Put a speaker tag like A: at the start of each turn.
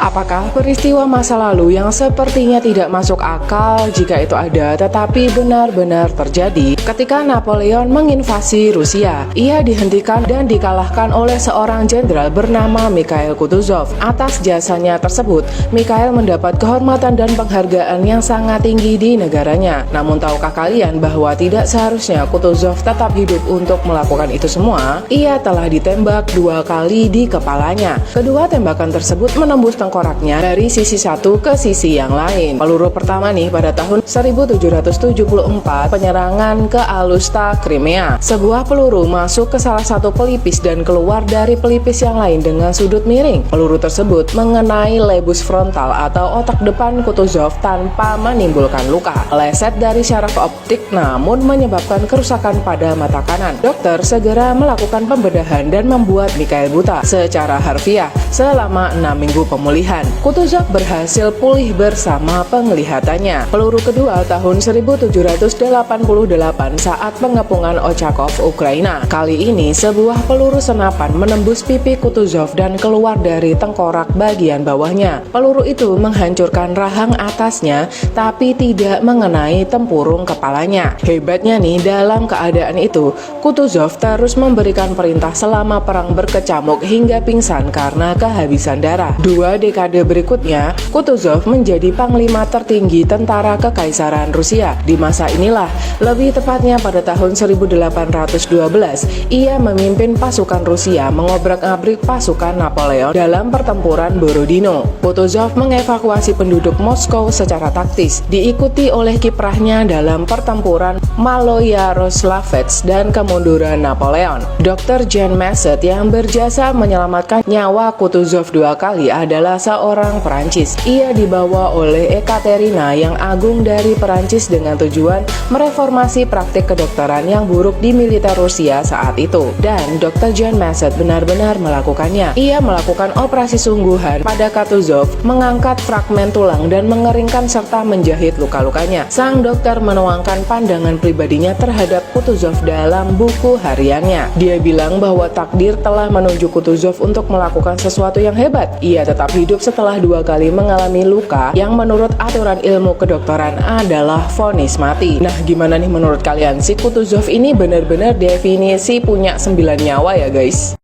A: Apakah peristiwa masa lalu yang sepertinya tidak masuk akal jika itu ada tetapi benar-benar terjadi ketika Napoleon menginvasi Rusia? Ia dihentikan dan dikalahkan oleh seorang jenderal bernama Mikhail Kutuzov. Atas jasanya tersebut, Mikhail mendapat kehormatan dan penghargaan yang sangat tinggi di negaranya. Namun tahukah kalian bahwa tidak seharusnya Kutuzov tetap hidup untuk melakukan itu semua? Ia telah ditembak 2 kali di kepalanya. Kedua tembakan tersebut menembus tengkoraknya dari sisi satu ke sisi yang lain. Peluru pertama nih pada tahun 1774 penyerangan ke Alusta, Crimea. Sebuah peluru masuk ke salah satu pelipis dan keluar dari pelipis yang lain dengan sudut miring. Peluru tersebut mengenai lebus frontal atau otak depan Kutuzov tanpa menimbulkan luka. Leset dari syaraf optik namun menyebabkan kerusakan pada mata kanan. Dokter segera melakukan pembedahan dan membuat Mikhail buta secara harfiah selama 6 minggu pemulihan. Kutuzov berhasil pulih bersama penglihatannya. Peluru kedua tahun 1788 saat pengepungan Ochakov, Ukraina. Kali ini sebuah peluru senapan menembus pipi Kutuzov dan keluar dari tengkorak bagian bawahnya. Peluru itu menghancurkan rahang atasnya tapi tidak mengenai tempurung kepalanya. Hebatnya nih, dalam keadaan itu Kutuzov terus memberikan perintah selama perang berkecamuk hingga pingsan karena kehabisan darah. 2 dekade berikutnya, Kutuzov menjadi panglima tertinggi tentara Kekaisaran Rusia. Di masa inilah, lebih tepatnya pada tahun 1812, ia memimpin pasukan Rusia mengobrak-abrik pasukan Napoleon dalam pertempuran Borodino. Kutuzov mengevakuasi penduduk Moskow secara taktis, diikuti oleh kiprahnya dalam pertempuran Maloyaroslavets dan kemunduran Napoleon. Dr. Jean Masset yang berjasa menyelamatkan nyawa Kutuzov 2 kali adalah seorang Perancis. Ia dibawa oleh Ekaterina yang agung dari Perancis dengan tujuan mereformasi praktik kedokteran yang buruk di militer Rusia saat itu. Dan Dr. Jean Masset benar-benar melakukannya. Ia melakukan operasi sungguhan pada Kutuzov, mengangkat fragmen tulang dan mengeringkan serta menjahit luka-lukanya. Sang dokter menuangkan pandangan pribadinya terhadap Kutuzov dalam buku hariannya. Dia bilang bahwa takdir telah menunjuk Kutuzov untuk melakukan sesuatu yang hebat. Ia tetap hidup setelah 2 kali mengalami luka yang menurut aturan ilmu kedokteran adalah vonis mati. Nah, gimana nih menurut kalian? Si Kutuzov ini benar-benar definisi punya 9 nyawa ya guys?